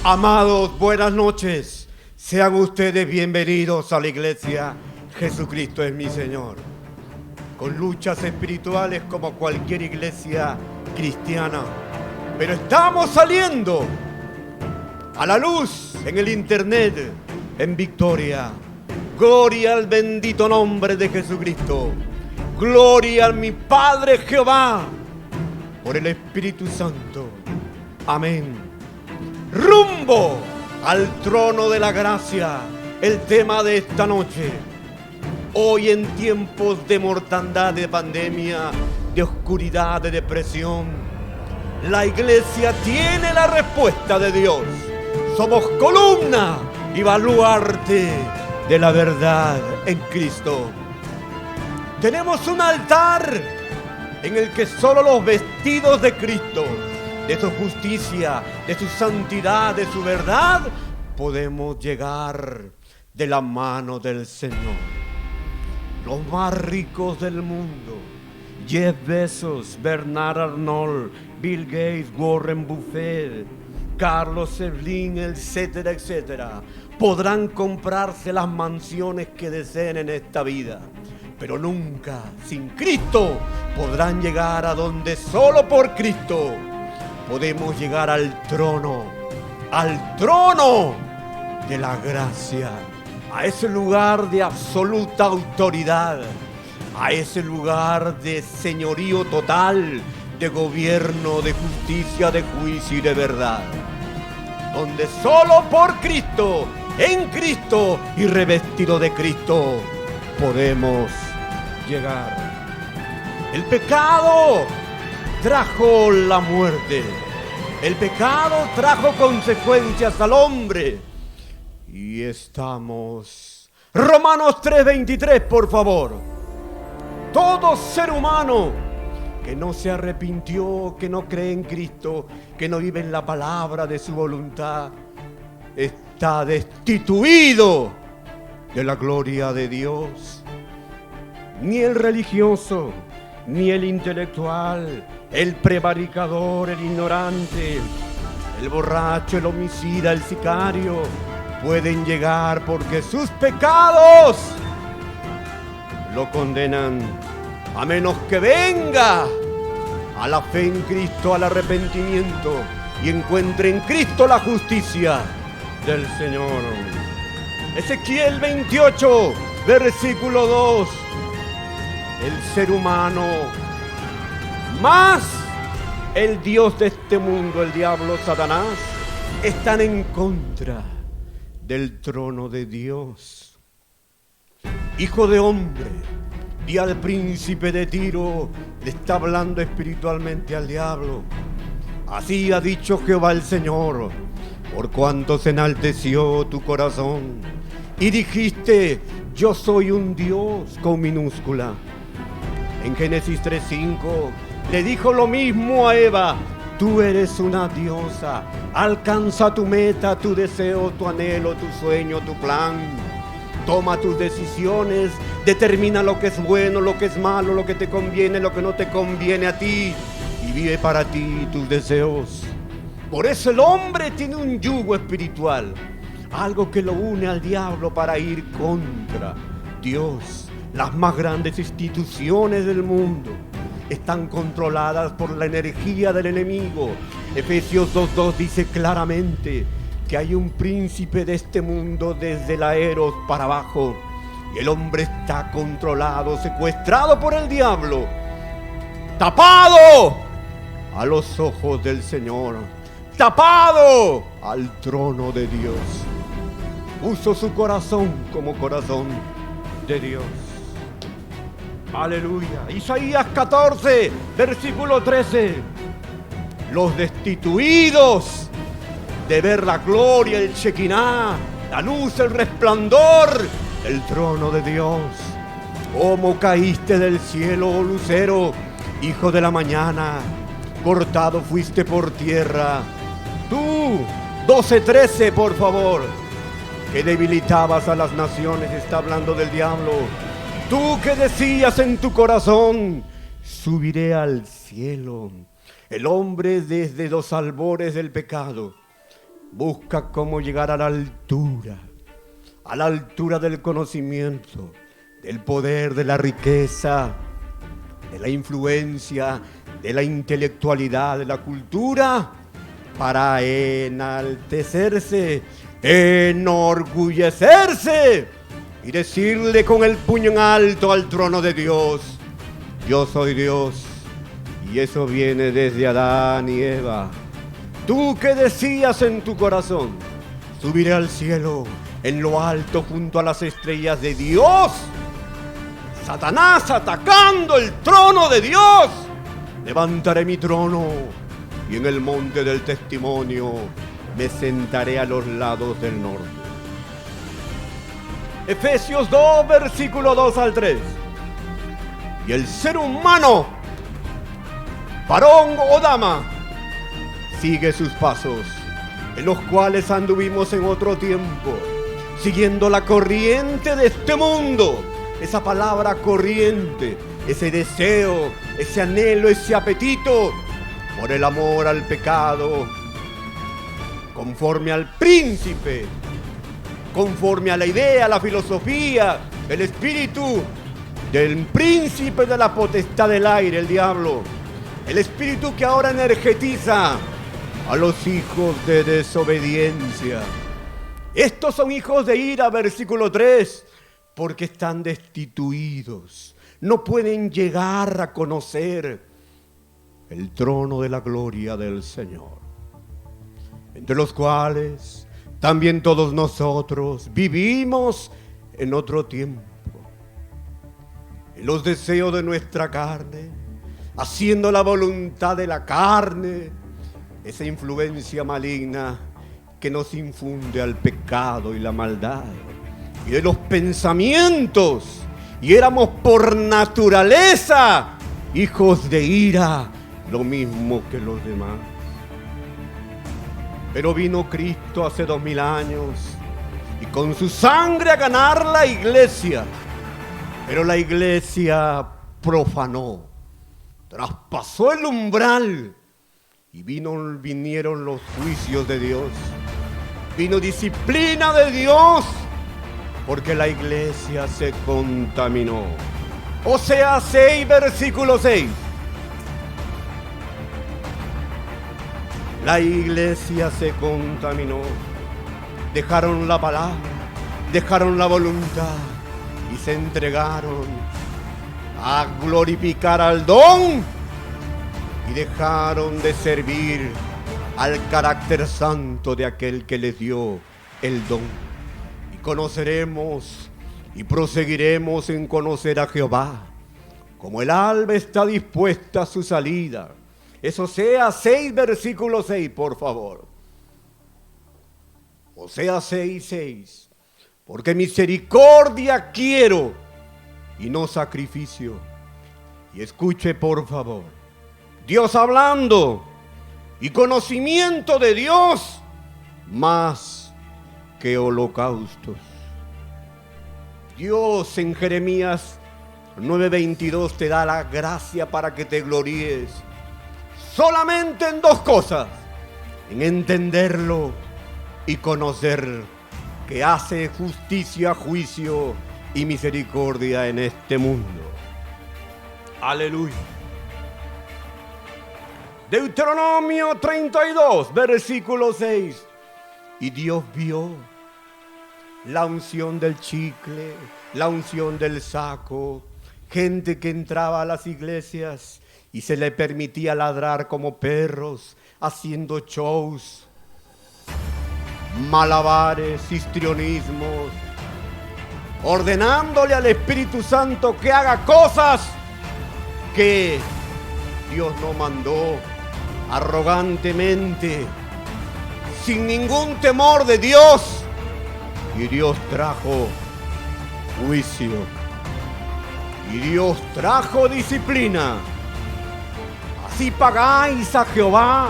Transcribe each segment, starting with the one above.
Amados, buenas noches. Sean ustedes bienvenidos a la iglesia Jesucristo es mi Señor. Con luchas espirituales como cualquier iglesia cristiana. Pero estamos saliendo a la luz en el internet, en victoria. Gloria al bendito nombre de Jesucristo. Gloria a mi Padre Jehová por el Espíritu Santo. Amén. Rumbo al trono de la gracia, el tema de esta noche. Hoy en tiempos de mortandad, de pandemia, de oscuridad, de depresión, la iglesia tiene la respuesta de Dios. Somos columna y baluarte de la verdad en Cristo. Tenemos un altar en el que solo los vestidos de Cristo, de su justicia, de su santidad, de su verdad, podemos llegar de la mano del Señor. Los más ricos del mundo, Jeff Bezos, Bernard Arnault, Bill Gates, Warren Buffett, Carlos Slim, etcétera, etcétera, podrán comprarse las mansiones que deseen en esta vida, pero nunca, sin Cristo, podrán llegar a donde solo por Cristo podemos llegar al trono de la gracia, a ese lugar de absoluta autoridad, a ese lugar de señorío total, de gobierno, de justicia, de juicio y de verdad, donde solo por Cristo, en Cristo y revestido de Cristo podemos llegar. El pecado trajo la muerte. El pecado trajo consecuencias al hombre. Y estamos... Romanos 3:23, por favor. Todo ser humano que no se arrepintió, que no cree en Cristo, que no vive en la palabra de su voluntad, está destituido de la gloria de Dios. Ni el religioso, ni el intelectual, el prevaricador, el ignorante, el borracho, el homicida, el sicario, pueden llegar porque sus pecados lo condenan, a menos que venga a la fe en Cristo, al arrepentimiento, y encuentre en Cristo la justicia del Señor. Ezequiel 28, versículo 2. El ser humano, más el Dios de este mundo, el diablo, Satanás, están en contra del trono de Dios. Hijo de hombre, di al príncipe de Tiro, le está hablando espiritualmente al diablo. Así ha dicho Jehová el Señor, por cuanto se enalteció tu corazón y dijiste, yo soy un Dios con minúscula. En Génesis 3:5 le dijo lo mismo a Eva, tú eres una diosa, alcanza tu meta, tu deseo, tu anhelo, tu sueño, tu plan. Toma tus decisiones, determina lo que es bueno, lo que es malo, lo que te conviene, lo que no te conviene a ti, y vive para ti tus deseos. Por eso el hombre tiene un yugo espiritual, algo que lo une al diablo para ir contra Dios. Las más grandes instituciones del mundo están controladas por la energía del enemigo. Efesios 2:2 dice claramente que hay un príncipe de este mundo desde la Eros para abajo. Y el hombre está controlado, secuestrado por el diablo, tapado a los ojos del Señor, tapado al trono de Dios. Puso su corazón como corazón de Dios. Aleluya. Isaías 14, versículo 13. Los destituidos de ver la gloria, el Shekinah, la luz, el resplandor, el trono de Dios. ¿Cómo caíste del cielo, oh lucero, hijo de la mañana? Cortado fuiste por tierra. Tú, 12:13, por favor, que debilitabas a las naciones, está hablando del diablo. Tú que decías en tu corazón, subiré al cielo. El hombre desde los albores del pecado Busca cómo llegar a la altura del conocimiento, del poder, de la riqueza, de la influencia, de la intelectualidad, de la cultura, para enaltecerse, enorgullecerse y decirle con el puño en alto al trono de Dios: yo soy Dios. Y eso viene desde Adán y Eva. Tú que decías en tu corazón: subiré al cielo, en lo alto junto a las estrellas de Dios. Satanás atacando el trono de Dios. Levantaré mi trono y en el monte del testimonio me sentaré a los lados del norte. Efesios 2, versículo 2 al 3. Y el ser humano, varón o dama, sigue sus pasos, en los cuales anduvimos en otro tiempo, siguiendo la corriente de este mundo. Esa palabra corriente, ese deseo, ese anhelo, ese apetito por el amor al pecado, conforme al príncipe, conforme a la idea, la filosofía, el espíritu del príncipe de la potestad del aire, el diablo. El espíritu que ahora energetiza a los hijos de desobediencia. Estos son hijos de ira, versículo 3, porque están destituidos. No pueden llegar a conocer el trono de la gloria del Señor, entre los cuales también todos nosotros vivimos en otro tiempo, en los deseos de nuestra carne, haciendo la voluntad de la carne, esa influencia maligna que nos infunde al pecado y la maldad, y de los pensamientos, y éramos por naturaleza hijos de ira, lo mismo que los demás. Pero vino Cristo hace 2000 años y con su sangre a ganar la iglesia. Pero la iglesia profanó, traspasó el umbral y vinieron los juicios de Dios. Vino disciplina de Dios porque la iglesia se contaminó. Oseas 6, versículo 6. La iglesia se contaminó. Dejaron la palabra, dejaron la voluntad y se entregaron a glorificar al don y dejaron de servir al carácter santo de aquel que les dio el don. Y conoceremos y proseguiremos en conocer a Jehová, como el alba está dispuesta a su salida. Eso Oseas 6, versículo 6, por favor. Oseas 6, 6. Porque misericordia quiero y no sacrificio. Y escuche, por favor. Dios hablando y conocimiento de Dios más que holocaustos. Dios en Jeremías 9:22 te da la gracia para que te gloríes solamente en dos cosas: en entenderlo y conocer que hace justicia, juicio y misericordia en este mundo. Aleluya. Deuteronomio 32, versículo 6. Y Dios vio la unción del chicle, la unción del saco, gente que entraba a las iglesias y se le permitía ladrar como perros, haciendo shows, malabares, histrionismos, ordenándole al Espíritu Santo que haga cosas que Dios no mandó, arrogantemente, sin ningún temor de Dios. Y Dios trajo juicio. Y Dios trajo disciplina. Así pagáis a Jehová,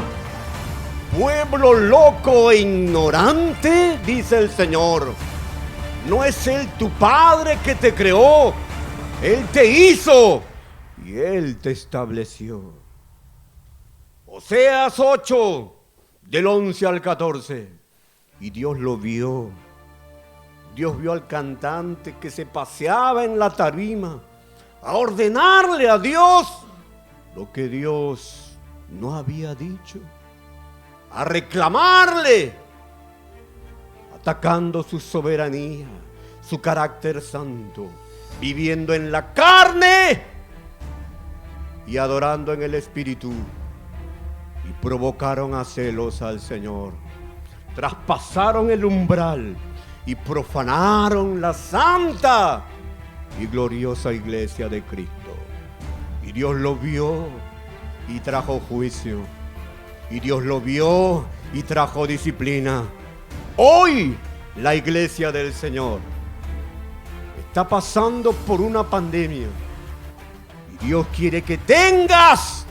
pueblo loco e ignorante, dice el Señor. ¿No es Él tu Padre que te creó? Él te hizo y Él te estableció. Oseas 8, del 11 al 14. Y Dios lo vio. Dios vio al cantante que se paseaba en la tarima a ordenarle a Dios lo que Dios no había dicho, a reclamarle, atacando su soberanía, su carácter santo, viviendo en la carne y adorando en el Espíritu, y provocaron a celos al Señor. Traspasaron el umbral y profanaron la santa y gloriosa iglesia de Cristo. Y Dios lo vio y trajo juicio. Y Dios lo vio y trajo disciplina. Hoy la iglesia del Señor está pasando por una pandemia. Y Dios quiere que tengas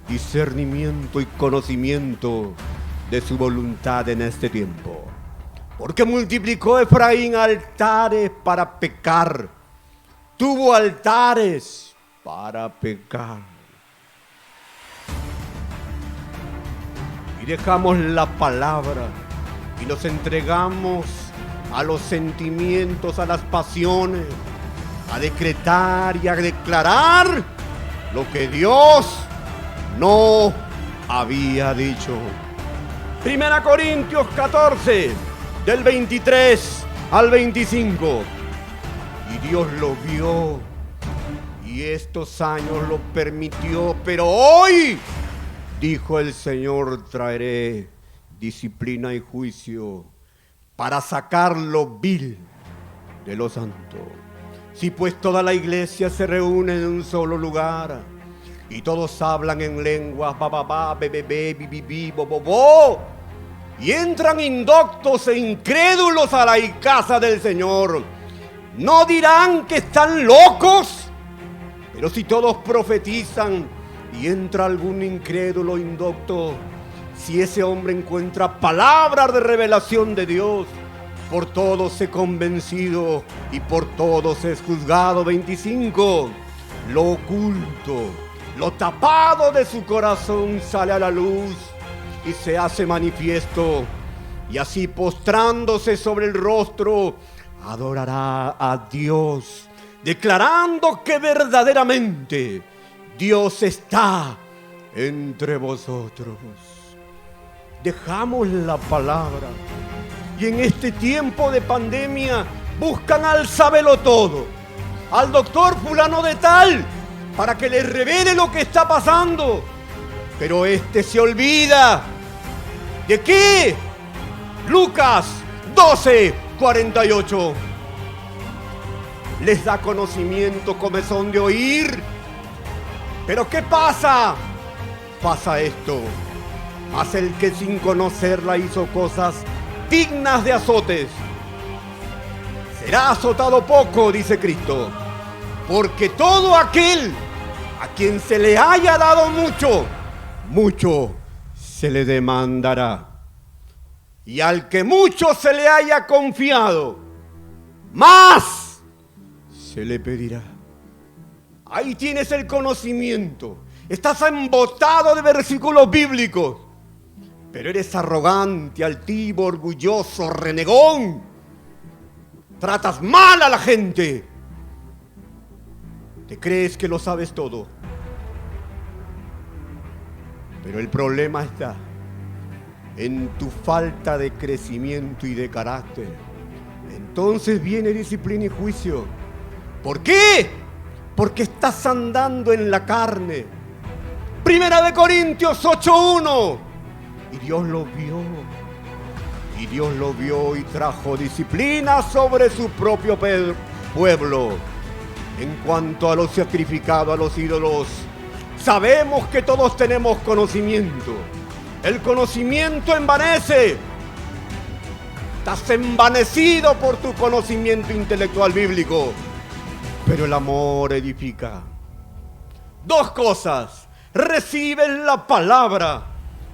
discernimiento y conocimiento de su voluntad en este tiempo. Porque multiplicó Efraín altares para pecar. Tuvo altares para pecar. Y dejamos la palabra y nos entregamos a los sentimientos, a las pasiones, a decretar y a declarar lo que Dios no había dicho. 1 Corintios 14, del 23 al 25. Y Dios lo vio y estos años lo permitió, pero hoy, dijo el Señor, traeré disciplina y juicio para sacar lo vil de lo santo. Si pues toda la iglesia se reúne en un solo lugar y todos hablan en lenguas, bababá, bebé, bibibi, bobobo, y entran indoctos e incrédulos a la casa del Señor, ¿no dirán que están locos? Pero si todos profetizan y entra algún incrédulo indocto, si ese hombre encuentra palabras de revelación de Dios, por todos es convencido y por todos es juzgado. 25. Lo oculto, lo tapado de su corazón sale a la luz y se hace manifiesto, y así postrándose sobre el rostro adorará a Dios, declarando que verdaderamente Dios está entre vosotros. Dejamos la palabra y en este tiempo de pandemia buscan al sabelotodo, al doctor fulano de tal, para que les revele lo que está pasando. Pero este se olvida de qué. Lucas 12:48. Les da conocimiento, comezón de oír. Pero ¿qué pasa? Pasa esto. Mas el que sin conocerla hizo cosas dignas de azotes, será azotado poco, dice Cristo. Porque todo aquel a quien se le haya dado mucho, mucho se le demandará. Y al que mucho se le haya confiado, más se le pedirá. Ahí tienes el conocimiento. Estás embotado de versículos bíblicos, pero eres arrogante, altivo, orgulloso, renegón. Tratas mal a la gente. Te crees que lo sabes todo. Pero el problema está en tu falta de crecimiento y de carácter. Entonces viene disciplina y juicio. ¿Por qué? Porque estás andando en la carne. 1 Corintios 8:1. Y Dios lo vio. Y Dios lo vio y trajo disciplina sobre su propio pueblo. En cuanto a lo sacrificado a los ídolos, sabemos que todos tenemos conocimiento. El conocimiento envanece. Estás envanecido por tu conocimiento intelectual bíblico, pero el amor edifica. Dos cosas: recibes la palabra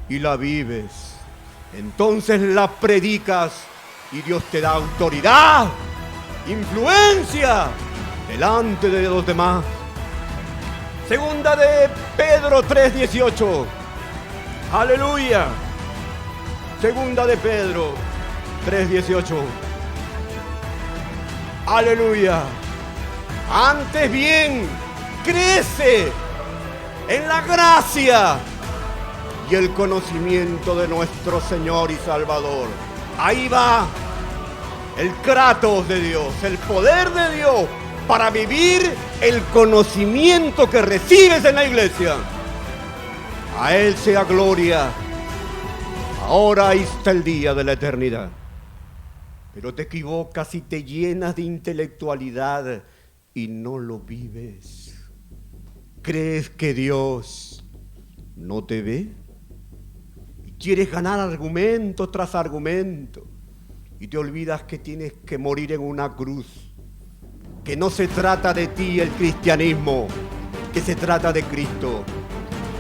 y la vives. Entonces la predicas y Dios te da autoridad, influencia delante de los demás. Segunda de Pedro 3:18. Aleluya. Segunda de Pedro 3:18. Aleluya. Antes bien, crece en la gracia y el conocimiento de nuestro Señor y Salvador. Ahí va el Kratos de Dios, el poder de Dios para vivir el conocimiento que recibes en la iglesia. A Él sea gloria, ahora y hasta el día de la eternidad. Pero te equivocas y te llenas de intelectualidad y no lo vives. ¿Crees que Dios no te ve? Y quieres ganar argumento tras argumento y te olvidas que tienes que morir en una cruz. Que no se trata de ti el cristianismo, que se trata de Cristo.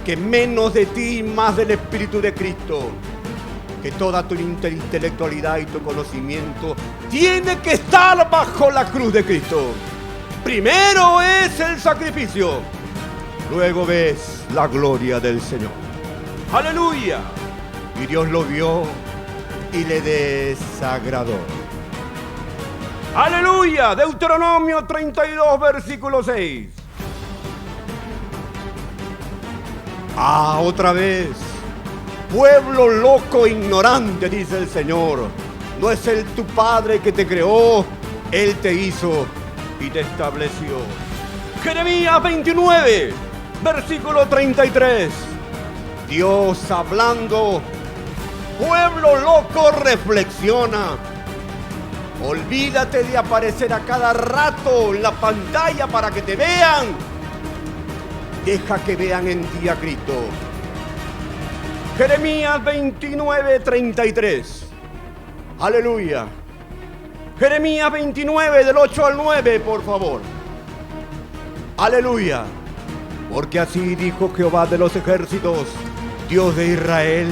Que menos de ti y más del Espíritu de Cristo. Que toda tu intelectualidad y tu conocimiento tiene que estar bajo la cruz de Cristo. Primero es el sacrificio, luego ves la gloria del Señor. ¡Aleluya! Y Dios lo vio y le desagradó. ¡Aleluya! Deuteronomio 32, versículo 6. Otra vez. Pueblo loco e ignorante, dice el Señor. No es Él tu Padre que te creó, Él te hizo y te estableció. Jeremías 29, versículo 33. Dios hablando. Pueblo loco, reflexiona. Olvídate de aparecer a cada rato en la pantalla para que te vean. Deja que vean en ti a Cristo. Jeremías 29, 33. Aleluya. Jeremías 29, del 8 al 9, por favor. Aleluya. Porque así dijo Jehová de los ejércitos, Dios de Israel: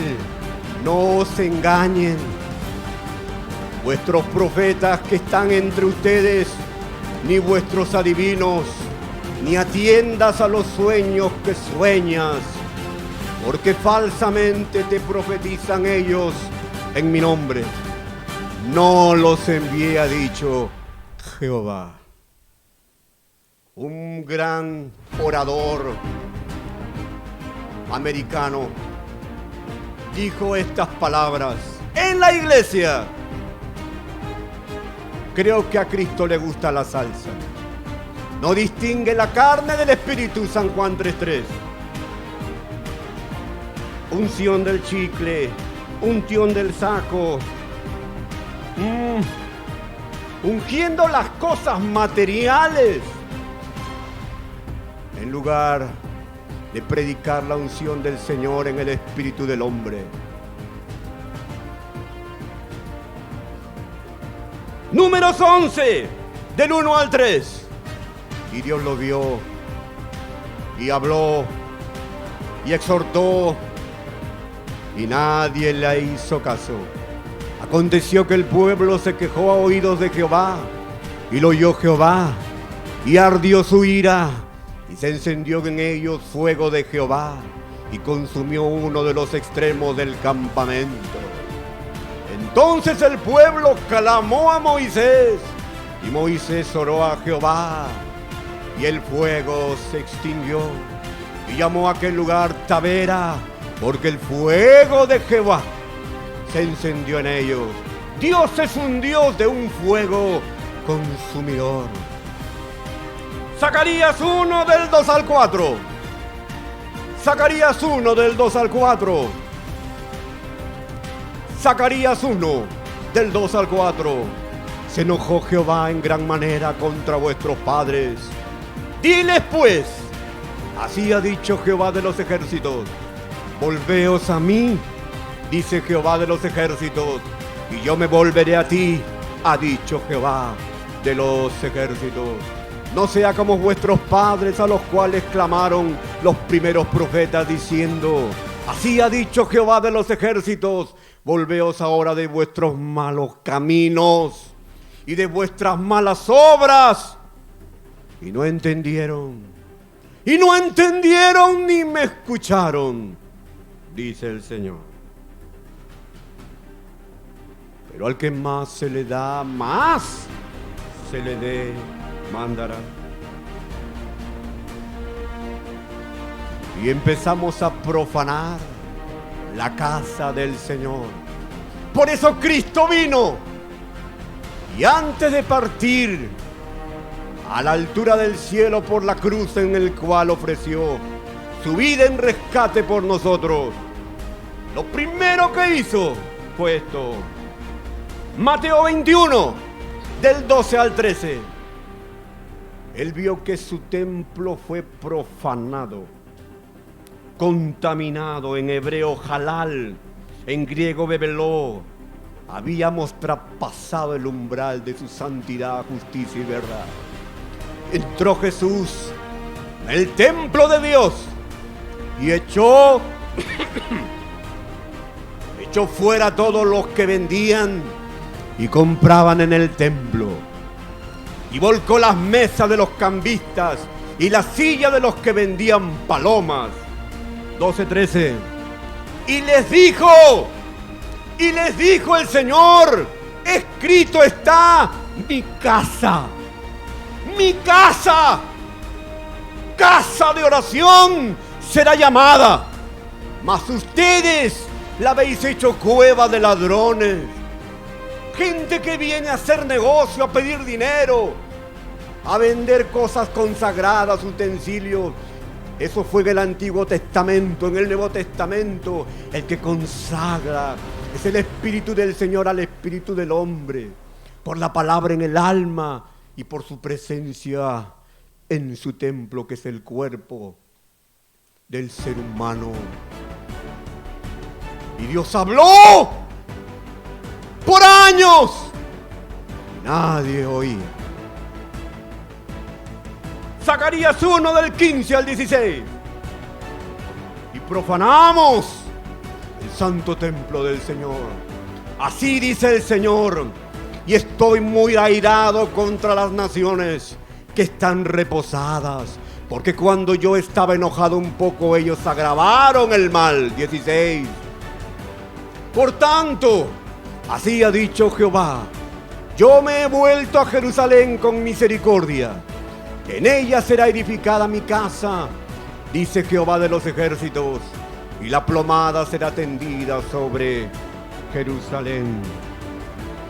no os engañen. Vuestros profetas que están entre ustedes, ni vuestros adivinos, ni atiendas a los sueños que sueñas, porque falsamente te profetizan ellos en mi nombre. No los envié, ha dicho Jehová. Un gran orador americano dijo estas palabras en la iglesia. Creo que a Cristo le gusta la salsa. No distingue la carne del espíritu, San Juan 3:3. Unción del chicle, unción del saco, ungiendo las cosas materiales en lugar de predicar la unción del Señor en el espíritu del hombre. Números 11, del 1 al 3. Y Dios lo vio y habló y exhortó y nadie le hizo caso. Aconteció que el pueblo se quejó a oídos de Jehová y lo oyó Jehová y ardió su ira y se encendió en ellos fuego de Jehová y consumió uno de los extremos del campamento. Entonces el pueblo clamó a Moisés y Moisés oró a Jehová y el fuego se extinguió y llamó a aquel lugar Tabera, porque el fuego de Jehová se encendió en ellos. Dios es un Dios de un fuego consumidor. Zacarías 1, del 2 al 4. Zacarías 1, del 2 al 4. Zacarías 1, del 2 al 4. Se enojó Jehová en gran manera contra vuestros padres. Diles pues, así ha dicho Jehová de los ejércitos: volveos a mí, dice Jehová de los ejércitos, y yo me volveré a ti, ha dicho Jehová de los ejércitos. No sea como vuestros padres, a los cuales clamaron los primeros profetas diciendo: así ha dicho Jehová de los ejércitos, volveos ahora de vuestros malos caminos y de vuestras malas obras. Y no entendieron ni me escucharon, dice el Señor. Pero al que más se le da, más se le demandará. Y empezamos a profanar la casa del Señor. Por eso Cristo vino. Y antes de partir a la altura del cielo por la cruz en el cual ofreció su vida en rescate por nosotros, lo primero que hizo fue esto. Mateo 21, del 12 al 13. Él vio que su templo fue profanado, contaminado, en hebreo halal, en griego bebeló. Habíamos traspasado el umbral de su santidad, justicia y verdad. Entró Jesús en el templo de Dios y echó fuera a todos los que vendían y compraban en el templo. Y volcó las mesas de los cambistas y las sillas de los que vendían palomas. 12:13. Y les dijo el Señor: escrito está, mi casa, casa de oración será llamada, mas ustedes la habéis hecho cueva de ladrones. Gente que viene a hacer negocio, a pedir dinero, a vender cosas consagradas, utensilios. Eso fue en el Antiguo Testamento. En el Nuevo Testamento, el que consagra es el Espíritu del Señor al Espíritu del hombre, por la palabra en el alma y por su presencia en su templo, que es el cuerpo del ser humano. Y Dios habló por años y nadie oía. Zacarías 1, del 15 al 16. Y profanamos el santo templo del Señor. Así dice el Señor: y estoy muy airado contra las naciones que están reposadas, porque cuando yo estaba enojado un poco, ellos agravaron el mal. 16. Por tanto, así ha dicho Jehová: yo me he vuelto a Jerusalén con misericordia, en ella será edificada mi casa, dice Jehová de los ejércitos, y la plomada será tendida sobre Jerusalén.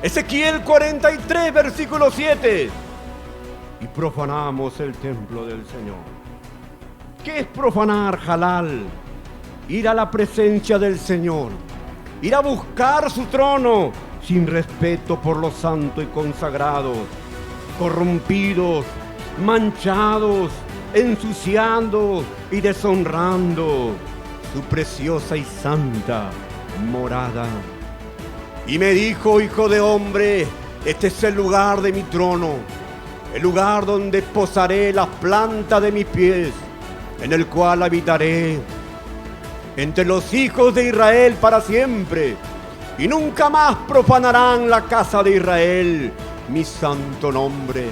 Ezequiel 43, versículo 7. Y profanamos el templo del Señor. ¿Qué es profanar? Halal. Ir a la presencia del Señor, ir a buscar su trono sin respeto por los santos y consagrados, corrompidos, manchados, ensuciando y deshonrando su preciosa y santa morada. Y me dijo: hijo de hombre, este es el lugar de mi trono, el lugar donde posaré la planta de mis pies, en el cual habitaré entre los hijos de Israel para siempre, y nunca más profanarán la casa de Israel mi santo nombre,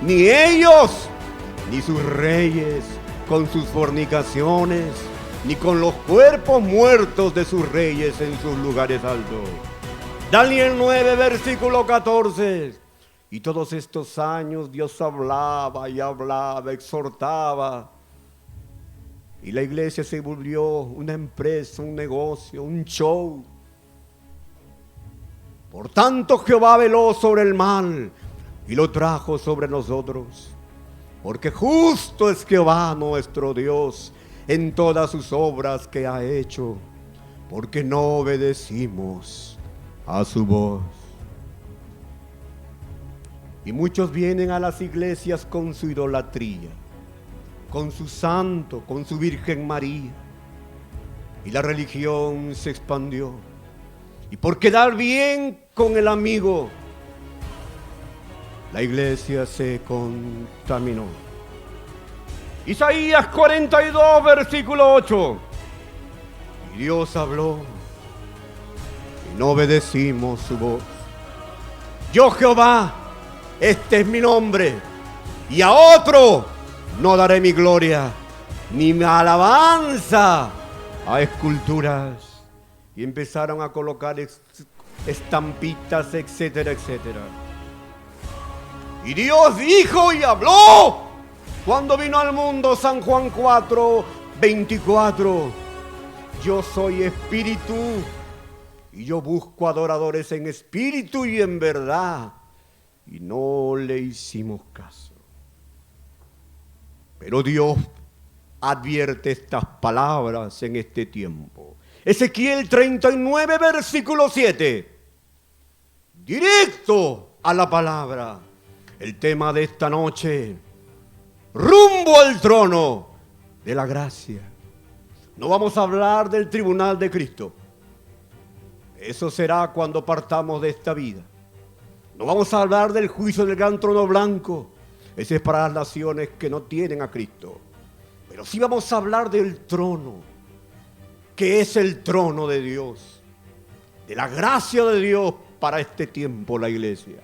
ni ellos, ni sus reyes con sus fornicaciones, ni con los cuerpos muertos de sus reyes en sus lugares altos. Daniel 9, versículo 14. Y todos estos años Dios hablaba y hablaba, exhortaba, y la iglesia se volvió una empresa, un negocio, un show. Por tanto, Jehová veló sobre el mal y lo trajo sobre nosotros, porque justo es Jehová nuestro Dios en todas sus obras que ha hecho, porque no obedecimos a su voz. Y muchos vienen a las iglesias con su idolatría, con su santo, con su Virgen María, y la religión se expandió. Y por quedar bien con el amigo, la iglesia se contaminó. Isaías 42, versículo 8. Y Dios habló y no obedecimos su voz. Yo, Jehová, este es mi nombre, y a otro no daré mi gloria, ni mi alabanza a esculturas. Y empezaron a colocar estampitas, etcétera, etcétera. Y Dios dijo y habló cuando vino al mundo. San Juan 4:24. Yo soy espíritu y yo busco adoradores en espíritu y en verdad. Y no le hicimos caso. Pero Dios advierte estas palabras en este tiempo. Ezequiel 39, versículo 7. Directo a la palabra. El tema de esta noche: rumbo al trono de la gracia. No vamos a hablar del tribunal de Cristo. Eso será cuando partamos de esta vida. No vamos a hablar del juicio del gran trono blanco. Ese es para las naciones que no tienen a Cristo. Pero sí vamos a hablar del trono, que es el trono de Dios, de la gracia de Dios para este tiempo, la iglesia.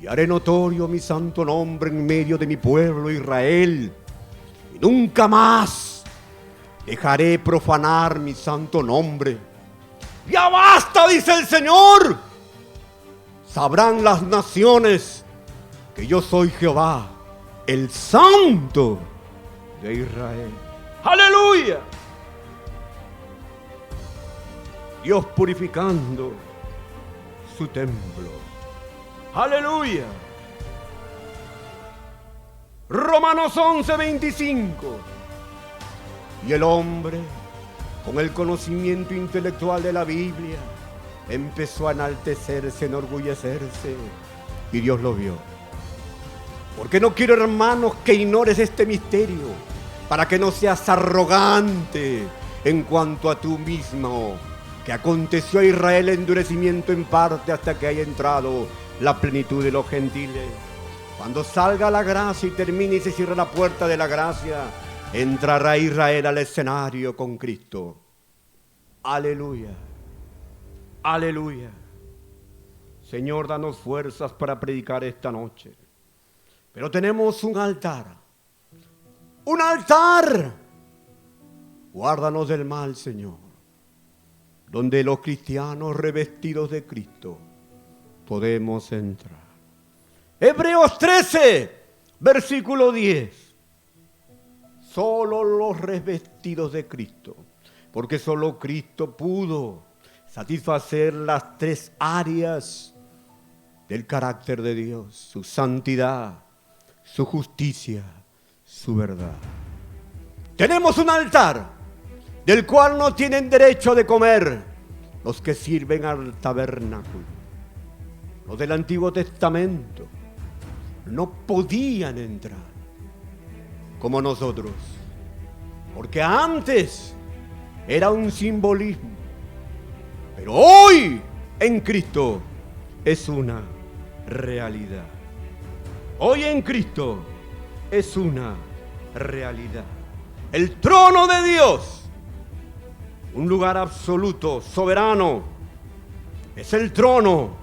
Y haré notorio mi santo nombre en medio de mi pueblo Israel, y nunca más dejaré profanar mi santo nombre. ¡Ya basta!, dice el Señor. Sabrán las naciones que yo soy Jehová, el Santo de Israel. ¡Aleluya! Dios purificando su templo. ¡Aleluya! Romanos 11:25. Y el hombre, con el conocimiento intelectual de la Biblia, empezó a enaltecerse, enorgullecerse, y Dios lo vio. Porque no quiero, hermanos, que ignores este misterio, para que no seas arrogante en cuanto a tú mismo, que aconteció a Israel endurecimiento en parte hasta que haya entrado la plenitud de los gentiles. Cuando salga la gracia y termine y se cierre la puerta de la gracia, entrará Israel al escenario con Cristo. Aleluya. Aleluya. Señor, danos fuerzas para predicar esta noche. Pero tenemos un altar. ¡Un altar! Guárdanos del mal, Señor, donde los cristianos revestidos de Cristo podemos entrar. Hebreos 13, versículo 10. Solo los revestidos de Cristo, porque solo Cristo pudo satisfacer las tres áreas del carácter de Dios: su santidad, su justicia, su verdad. Tenemos un altar del cual no tienen derecho de comer los que sirven al tabernáculo. Los del Antiguo Testamento no podían entrar como nosotros, porque antes era un simbolismo, pero hoy en Cristo es una realidad. Hoy en Cristo es una realidad. El trono de Dios, un lugar absoluto, soberano, es el trono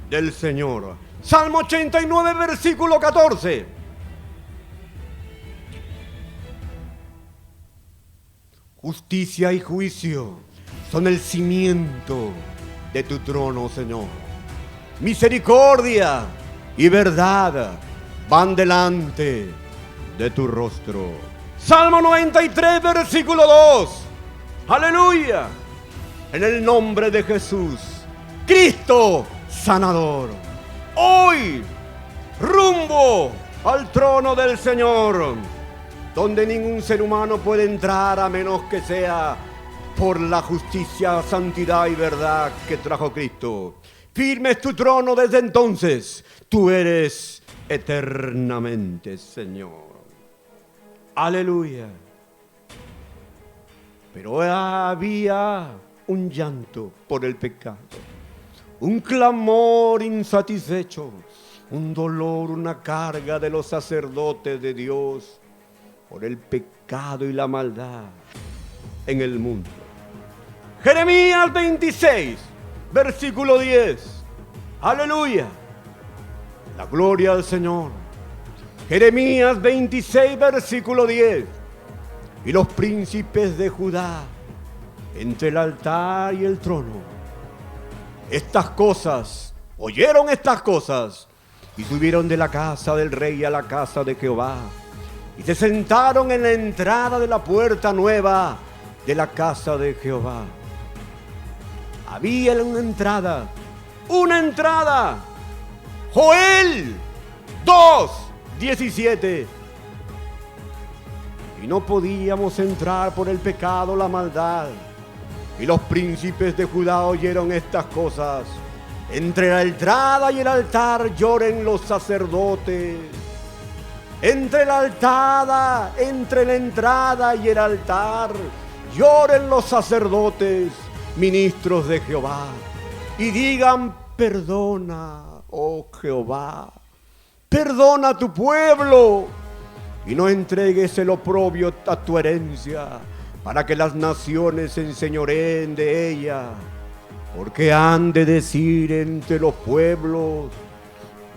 del Señor. Salmo 89, versículo 14. Justicia y juicio son el cimiento de tu trono, Señor. Misericordia y verdad van delante de tu rostro. Salmo 93, versículo 2. Aleluya. En el nombre de Jesús, Cristo sanador. Hoy, rumbo al trono del Señor, donde ningún ser humano puede entrar a menos que sea por la justicia, santidad y verdad que trajo Cristo. Firme es tu trono desde entonces. Tú eres eternamente, Señor. Aleluya. Pero había un llanto por el pecado, un clamor insatisfecho, un dolor, una carga de los sacerdotes de Dios por el pecado y la maldad en el mundo. Jeremías 26, versículo 10. Aleluya. La gloria al Señor. Jeremías 26, versículo 10. Y los príncipes de Judá, entre el altar y el trono, estas cosas, oyeron estas cosas, y subieron de la casa del rey a la casa de Jehová, y se sentaron en la entrada de la puerta nueva de la casa de Jehová. Había una entrada. Joel 2:17. Y no podíamos entrar por el pecado, la maldad. Y los príncipes de Judá oyeron estas cosas. Entre la entrada y el altar lloren los sacerdotes. Entre la entrada y el altar lloren los sacerdotes, ministros de Jehová, y digan: perdona, oh Jehová, perdona a tu pueblo, y no entregues el oprobio a tu herencia, para que las naciones se enseñoreen de ella. Porque han de decir entre los pueblos: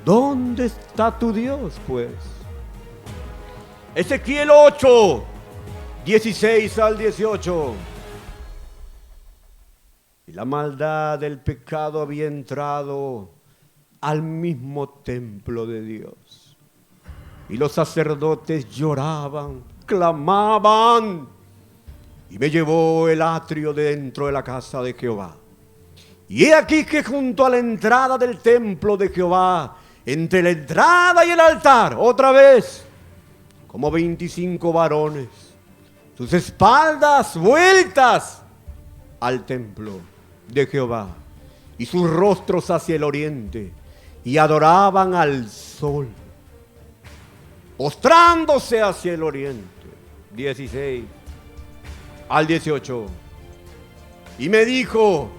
¿dónde está tu Dios, pues? Ezequiel 8:16-18. Y la maldad del pecado había entrado al mismo templo de Dios. Y los sacerdotes lloraban, clamaban. Y me llevó el atrio dentro de la casa de Jehová. Y he aquí que junto a la entrada del templo de Jehová, entre la entrada y el altar, otra vez, como 25 varones, sus espaldas vueltas al templo de Jehová, y sus rostros hacia el oriente, y adoraban al sol, postrándose hacia el oriente. 16-18. Y me dijo: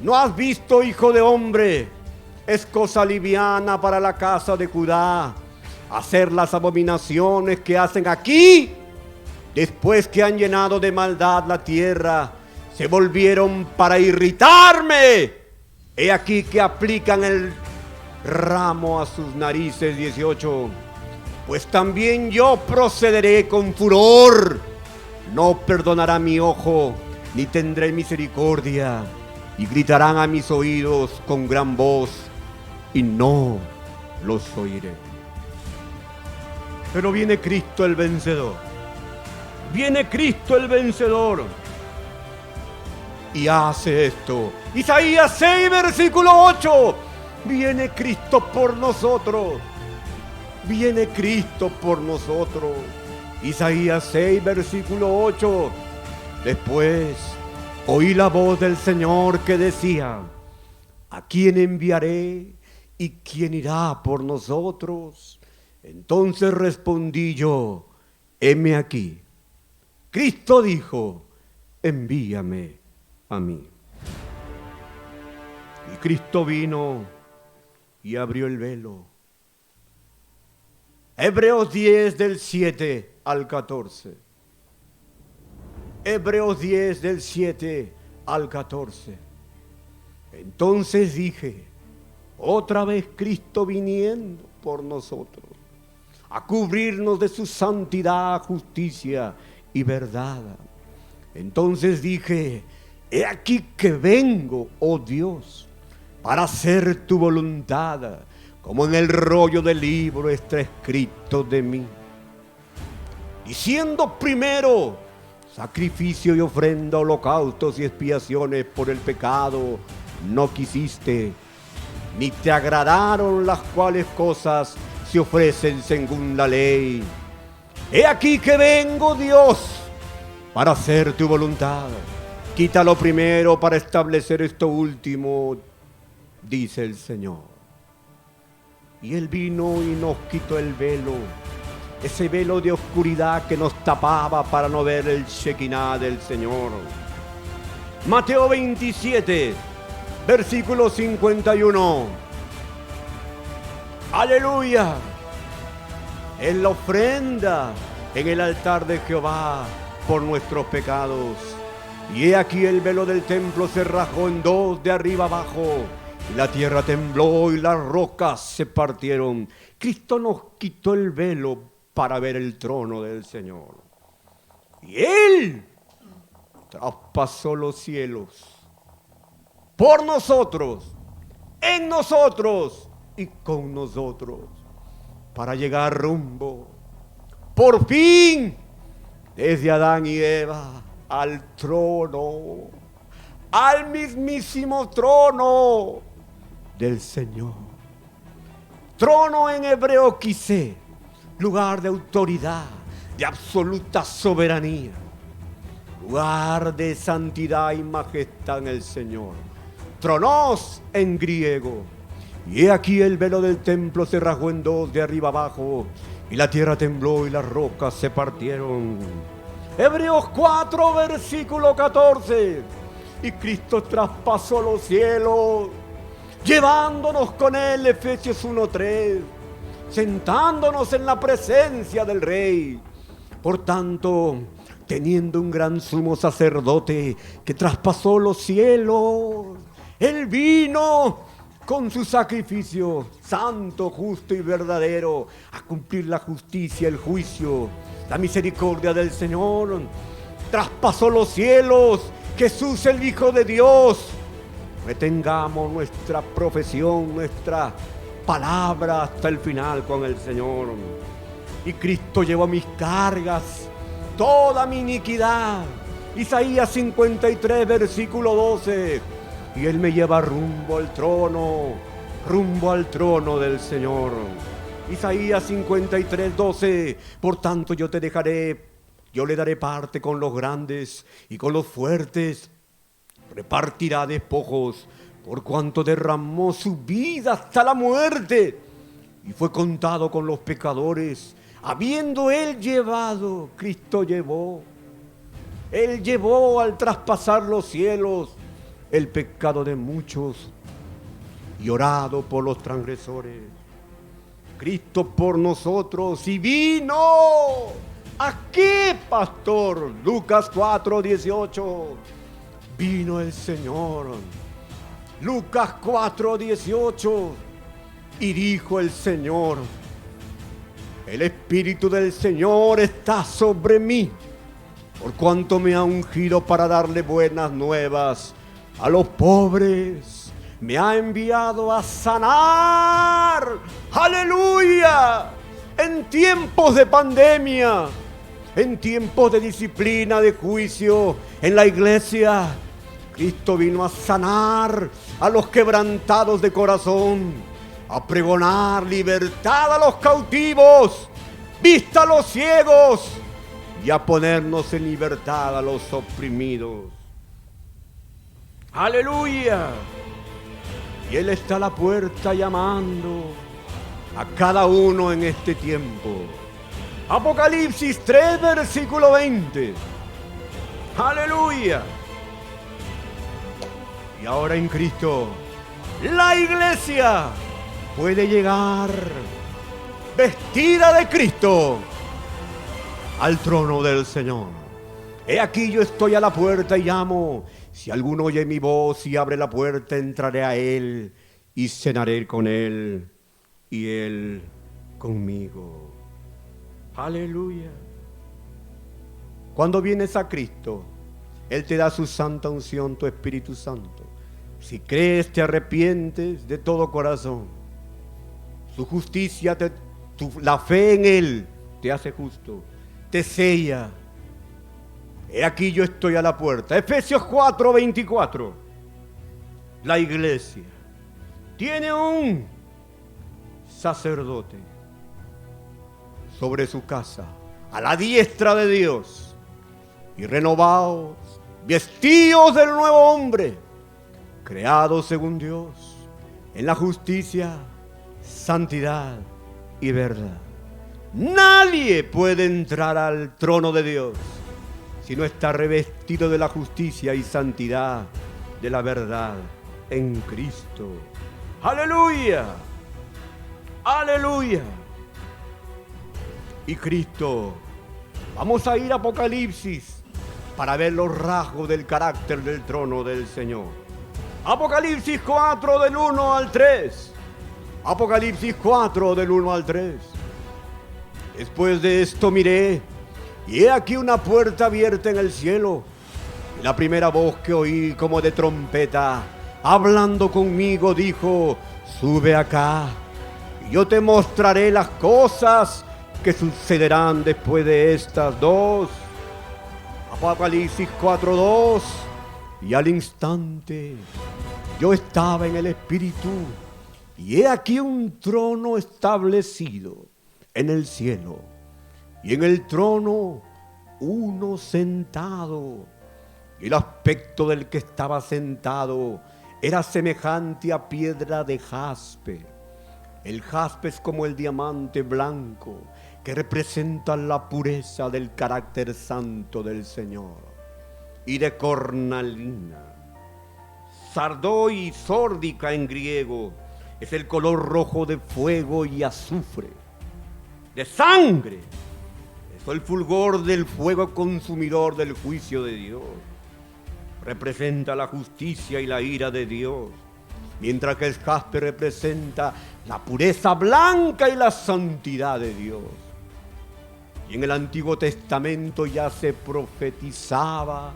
¿no has visto, hijo de hombre? Es cosa liviana para la casa de Judá hacer las abominaciones que hacen aquí. Después que han llenado de maldad la tierra, se volvieron para irritarme. He aquí que aplican el ramo a sus narices. 18. Pues también yo procederé con furor. No perdonará mi ojo, ni tendré misericordia. Y gritarán a mis oídos con gran voz, y no los oiré. Pero viene Cristo el vencedor. Viene Cristo el vencedor. Y hace esto. Isaías 6:8. Viene Cristo por nosotros. Viene Cristo por nosotros. Isaías 6:8. Después oí la voz del Señor que decía: ¿a quién enviaré y quién irá por nosotros? Entonces respondí yo: heme aquí. Cristo dijo: envíame a mí. Y Cristo vino y abrió el velo. Hebreos 10:7-14. Hebreos 10:7-14. Entonces dije: otra vez Cristo viniendo por nosotros, a cubrirnos de su santidad, justicia y verdad. Entonces dije: he aquí que vengo, oh Dios, para hacer tu voluntad, como en el rollo del libro está escrito de mí. Diciendo primero: sacrificio y ofrenda, holocaustos y expiaciones por el pecado no quisiste, ni te agradaron las cuales cosas se ofrecen según la ley. He aquí que vengo, Dios, para hacer tu voluntad. Quita lo primero para establecer esto último, dice el Señor. Y Él vino y nos quitó el velo, ese velo de oscuridad que nos tapaba para no ver el Shekinah del Señor. Mateo 27:51. ¡Aleluya! Es la ofrenda en el altar de Jehová por nuestros pecados. Y he aquí el velo del templo se rajó en dos de arriba abajo, y la tierra tembló y las rocas se partieron. Cristo nos quitó el velo para ver el trono del Señor. Y Él traspasó los cielos por nosotros en nosotros y con nosotros, para llegar rumbo, por fin, desde Adán y Eva, al trono, al mismísimo trono del Señor. Trono en hebreo quise, lugar de autoridad, de absoluta soberanía, lugar de santidad y majestad en el Señor. Tronos en griego. Y he aquí el velo del templo se rasgó en dos de arriba abajo, y la tierra tembló y las rocas se partieron. Hebreos 4, versículo 14. Y Cristo traspasó los cielos, llevándonos con él, Efesios 1:3, sentándonos en la presencia del Rey. Por tanto, teniendo un gran sumo sacerdote que traspasó los cielos, él vino con su sacrificio santo, justo y verdadero a cumplir la justicia, el juicio, la misericordia del Señor. Traspasó los cielos, Jesús el Hijo de Dios. Retengamos nuestra profesión, nuestra palabra hasta el final con el Señor. Y Cristo llevó mis cargas, toda mi iniquidad. Isaías 53, versículo 12. Y Él me lleva rumbo al trono del Señor. Isaías 53, 12. Por tanto yo te dejaré, yo le daré parte con los grandes y con los fuertes. Repartirá despojos, por cuanto derramó su vida hasta la muerte y fue contado con los pecadores. Habiendo Él llevado, Cristo llevó, Él llevó al traspasar los cielos el pecado de muchos y orado por los transgresores. Cristo por nosotros y vino. ¿A qué, pastor? Lucas 4, 18. Vino el Señor. Lucas 4, 18. Y dijo el Señor: el Espíritu del Señor está sobre mí, por cuanto me ha ungido para darle buenas nuevas a los pobres. Me ha enviado a sanar. ¡Aleluya! En tiempos de pandemia, en tiempos de disciplina, de juicio, en la iglesia, Cristo vino a sanar a los quebrantados de corazón, a pregonar libertad a los cautivos, vista a los ciegos y a ponernos en libertad a los oprimidos. ¡Aleluya! Y Él está a la puerta llamando a cada uno en este tiempo. Apocalipsis 3, versículo 20. ¡Aleluya! Y ahora en Cristo, la iglesia puede llegar vestida de Cristo al trono del Señor. He aquí yo estoy a la puerta y llamo. Si alguno oye mi voz y abre la puerta, entraré a él y cenaré con él y él conmigo. Aleluya. Cuando vienes a Cristo, Él te da su santa unción, tu Espíritu Santo. Si crees, te arrepientes de todo corazón. Su justicia, la fe en Él te hace justo, te sella. He aquí yo estoy a la puerta. Efesios 4, 24. La iglesia tiene un sacerdote sobre su casa, a la diestra de Dios, y renovados, vestidos del nuevo hombre, creados según Dios, en la justicia, santidad y verdad. Nadie puede entrar al trono de Dios si no está revestido de la justicia y santidad de la verdad en Cristo. ¡Aleluya! ¡Aleluya! Y Cristo, vamos a ir a Apocalipsis para ver los rasgos del carácter del trono del Señor. Apocalipsis 4 del 1 al 3. Apocalipsis 4 del 1 al 3. Después de esto miré, y he aquí una puerta abierta en el cielo. Y la primera voz que oí como de trompeta hablando conmigo, dijo: sube acá, y yo te mostraré las cosas que sucederán después de estas dos. Apocalipsis 4:2. Y al instante yo estaba en el Espíritu, y he aquí un trono establecido en el cielo, y en el trono uno sentado, y el aspecto del que estaba sentado era semejante a piedra de jaspe. El jaspe es como el diamante blanco que representa la pureza del carácter santo del Señor. Y de cornalina, sardoi sórdica en griego, es el color rojo de fuego y azufre, de sangre. Es el fulgor del fuego consumidor del juicio de Dios. Representa la justicia y la ira de Dios, mientras que el jaspe representa la pureza blanca y la santidad de Dios. Y en el Antiguo Testamento ya se profetizaba.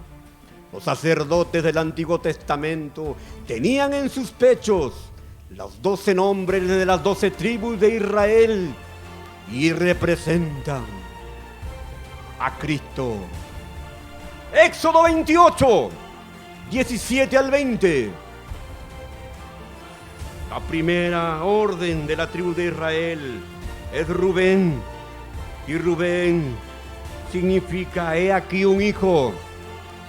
Los sacerdotes del Antiguo Testamento tenían en sus pechos los 12 nombres de las 12 tribus de Israel y representan a Cristo. Éxodo 28, 17 al 20. La primera orden de la tribu de Israel es Rubén, y Rubén significa: he aquí un hijo.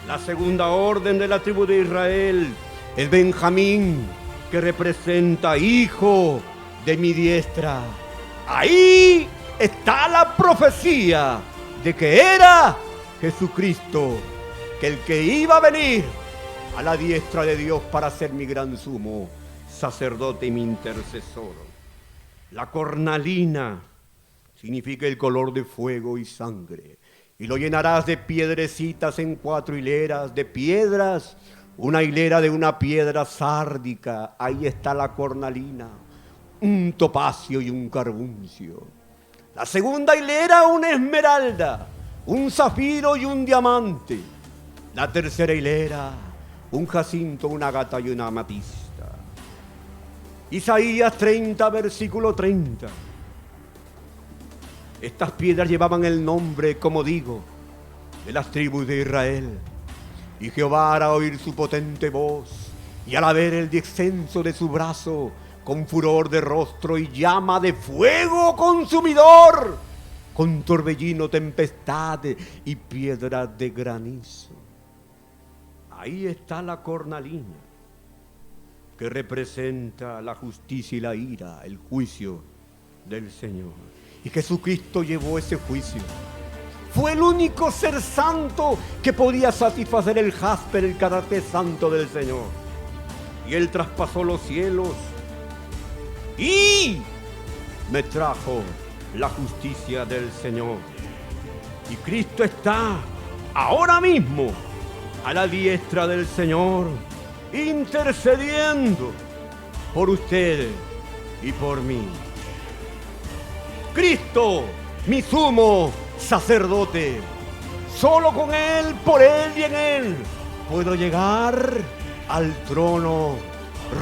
La segunda orden de la tribu de Israel es Benjamín, que representa: hijo de mi diestra. Ahí está la profecía de que era Jesucristo, que el que iba a venir a la diestra de Dios para ser mi gran sumo sacerdote y mi intercesor. La cornalina significa el color de fuego y sangre. Y lo llenarás de piedrecitas en 4 hileras de piedras, una hilera de una piedra sárdica. Ahí está la cornalina, un topacio y un carbuncio. La segunda hilera, una esmeralda, un zafiro y un diamante. La tercera hilera, un jacinto, una ágata y una amatista. Isaías 30, versículo 30. Estas piedras llevaban el nombre, como digo, de las tribus de Israel. Y Jehová hará oír su potente voz, y al ver el descenso de su brazo, con furor de rostro y llama de fuego consumidor, con torbellino, tempestad y piedras de granizo. Ahí está la cornalina, que representa la justicia y la ira, el juicio del Señor. Y Jesucristo llevó ese juicio. Fue el único ser santo que podía satisfacer el jaspe, el carácter santo del Señor. Y Él traspasó los cielos y me trajo la justicia del Señor. Y Cristo está ahora mismo a la diestra del Señor, intercediendo por ustedes y por mí. Cristo, mi sumo sacerdote, solo con Él, por Él y en Él puedo llegar al trono,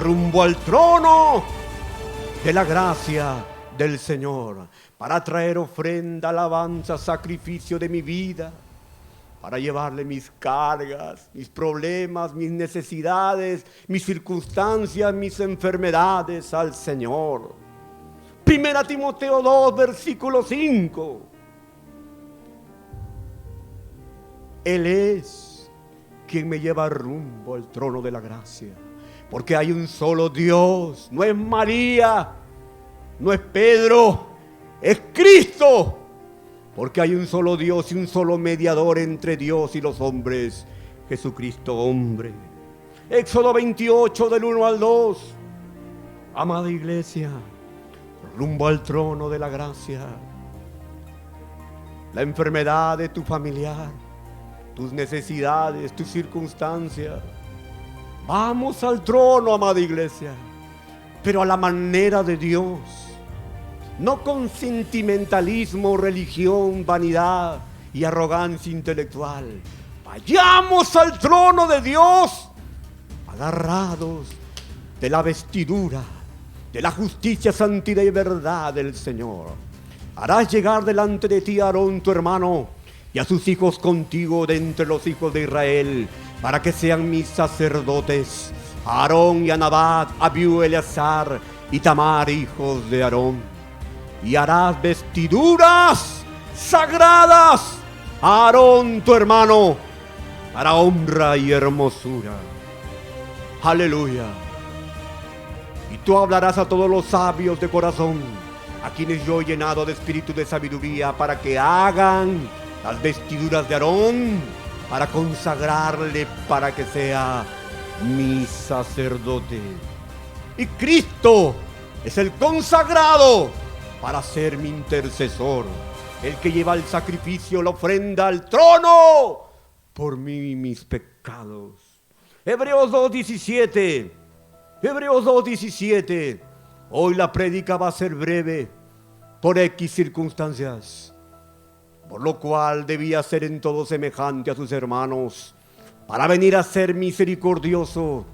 rumbo al trono de la gracia del Señor, para traer ofrenda, alabanza, sacrificio de mi vida, para llevarle mis cargas, mis problemas, mis necesidades, mis circunstancias, mis enfermedades al Señor. Primera Timoteo 2, versículo 5. Él es quien me lleva rumbo al trono de la gracia, porque hay un solo Dios. No es María, no es Pedro, es Cristo. Porque hay un solo Dios y un solo mediador entre Dios y los hombres, Jesucristo hombre. Éxodo 28, del 1 al 2. Amada iglesia, rumbo al trono de la gracia. La enfermedad de tu familiar, tus necesidades, tus circunstancias. Vamos al trono, amada iglesia, pero a la manera de Dios. No con sentimentalismo, religión, vanidad y arrogancia intelectual. Vayamos al trono de Dios, agarrados de la vestidura, de la justicia, santidad y verdad del Señor. Harás llegar delante de ti a Aarón tu hermano y a sus hijos contigo de entre los hijos de Israel, para que sean mis sacerdotes, Aarón y a Nadab, Abiú, Eleazar y Tamar, hijos de Aarón. Y harás vestiduras sagradas a Aarón tu hermano, para honra y hermosura. Aleluya. Y tú hablarás a todos los sabios de corazón, a quienes yo he llenado de espíritu de sabiduría, para que hagan las vestiduras de Aarón, para consagrarle, para que sea mi sacerdote. Y Cristo es el consagrado para ser mi intercesor, el que lleva el sacrificio, la ofrenda al trono por mí y mis pecados. Hebreos 2:17. Hebreos 2:17. Hoy la prédica va a ser breve por X circunstancias, por lo cual debía ser en todo semejante a sus hermanos, para venir a ser misericordioso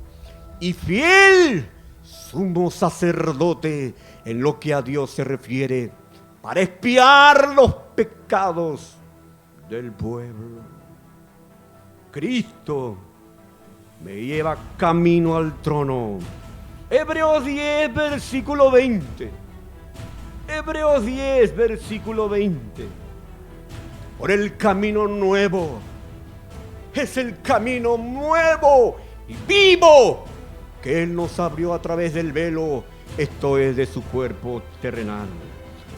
y fiel sumo sacerdote en lo que a Dios se refiere, para expiar los pecados del pueblo. Cristo me lleva camino al trono. Hebreos 10, versículo 20. Hebreos 10, versículo 20. Por el camino nuevo. Es el camino nuevo y vivo que Él nos abrió a través del velo, esto es, de su cuerpo terrenal.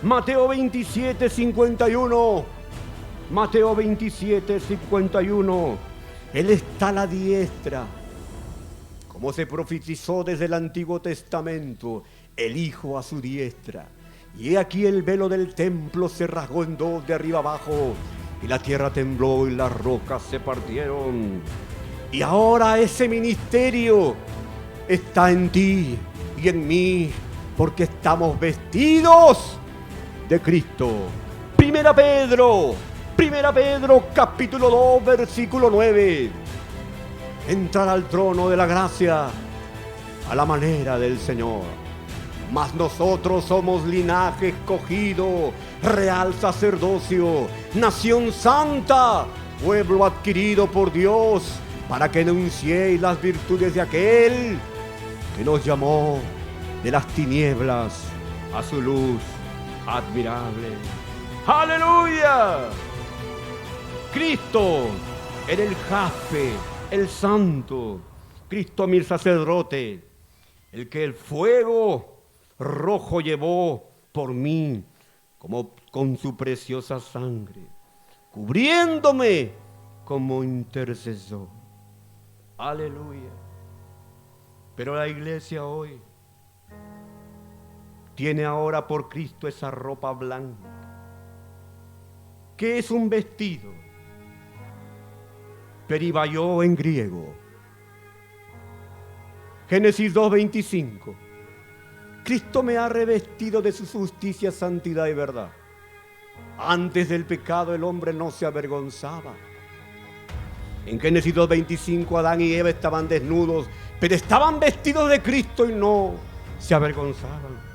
Mateo 27, 51. Mateo 27, 51. Él está a la diestra, como se profetizó desde el Antiguo Testamento, el Hijo a su diestra. Y he aquí el velo del templo se rasgó en dos de arriba abajo, y la tierra tembló y las rocas se partieron. Y ahora ese ministerio está en ti y en mí, porque estamos vestidos de Cristo. Primera Pedro capítulo 2, versículo 9. Entrar al trono de la gracia a la manera del Señor. Mas nosotros somos linaje escogido, real sacerdocio, nación santa, pueblo adquirido por Dios, para que anunciéis las virtudes de aquel que nos llamó de las tinieblas a su luz admirable. ¡Aleluya! Cristo era el jaspe, el santo. Cristo mi sacerdote, el que el fuego rojo llevó por mí, como con su preciosa sangre, cubriéndome como intercesor. Aleluya. Pero la iglesia hoy tiene ahora por Cristo esa ropa blanca, que es un vestido, peribaió en griego. Génesis 2:25. Cristo me ha revestido de su justicia, santidad y verdad. Antes del pecado el hombre no se avergonzaba. En Génesis 2:25 Adán y Eva estaban desnudos, pero estaban vestidos de Cristo y no se avergonzaban.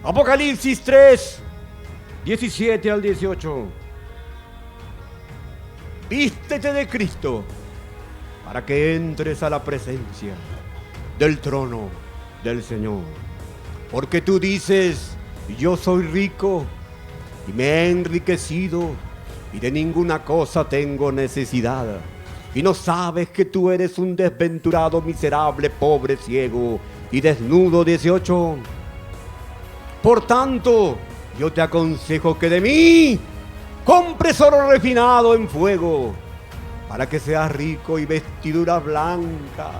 Apocalipsis 3, 17 al 18. Vístete de Cristo para que entres a la presencia del trono del Señor. Porque tú dices, yo soy rico y me he enriquecido y de ninguna cosa tengo necesidad. Y no sabes que tú eres un desventurado, miserable, pobre, ciego y desnudo. 18. Por tanto, yo te aconsejo que de mí compres oro refinado en fuego, para que seas rico, y vestidura blanca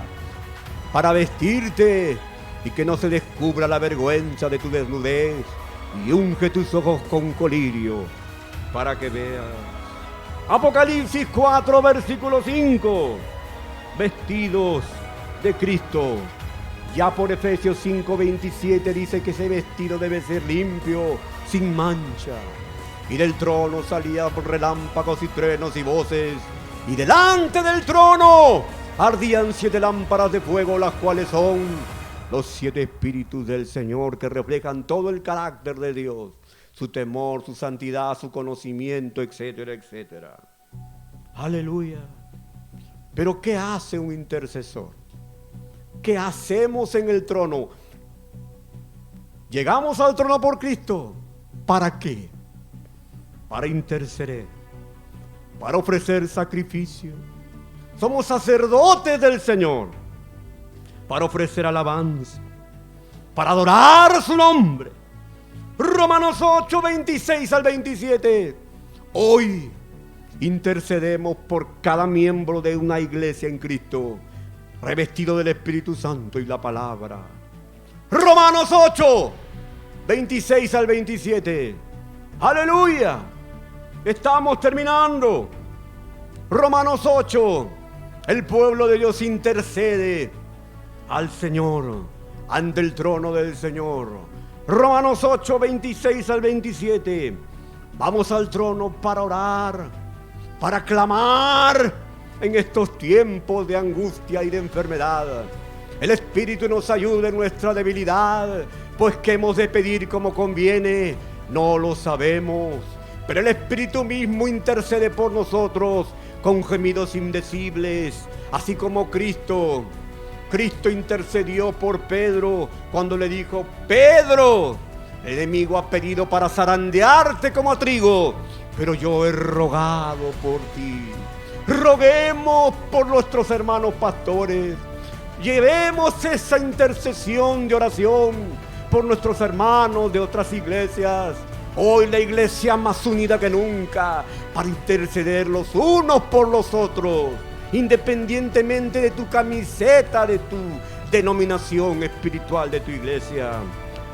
para vestirte, y que no se descubra la vergüenza de tu desnudez, y unge tus ojos con colirio para que veas. Apocalipsis 4, versículo 5. Vestidos de Cristo. Ya por Efesios 5:27 dice que ese vestido debe ser limpio, sin mancha. Y del trono salían relámpagos y truenos y voces. Y delante del trono ardían 7 lámparas de fuego, las cuales son los 7 espíritus del Señor, que reflejan todo el carácter de Dios, su temor, su santidad, su conocimiento, etcétera, etcétera. Aleluya. Pero ¿qué hace un intercesor? ¿Qué hacemos en el trono? Llegamos al trono por Cristo. ¿Para qué? Para interceder, para ofrecer sacrificio. Somos sacerdotes del Señor, para ofrecer alabanza, para adorar su nombre. Romanos 8, 26 al 27. Hoy intercedemos por cada miembro de una iglesia en Cristo, revestido del Espíritu Santo y la palabra. Romanos 8, 26 al 27. Aleluya. Estamos terminando. Romanos 8. El pueblo de Dios intercede al Señor, ante el trono del Señor. Romanos 8, 26 al 27. Vamos al trono para orar, para clamar en estos tiempos de angustia y de enfermedad. El Espíritu nos ayuda en nuestra debilidad, pues ¿qué hemos de pedir como conviene? No lo sabemos, pero el Espíritu mismo intercede por nosotros con gemidos indecibles, así como Cristo intercedió por Pedro cuando le dijo: Pedro, el enemigo ha pedido para zarandearte como a trigo, pero yo he rogado por ti. Roguemos por nuestros hermanos pastores, llevemos esa intercesión de oración por nuestros hermanos de otras iglesias. Hoy la iglesia más unida que nunca para interceder los unos por los otros, independientemente de tu camiseta, de tu denominación espiritual de tu iglesia.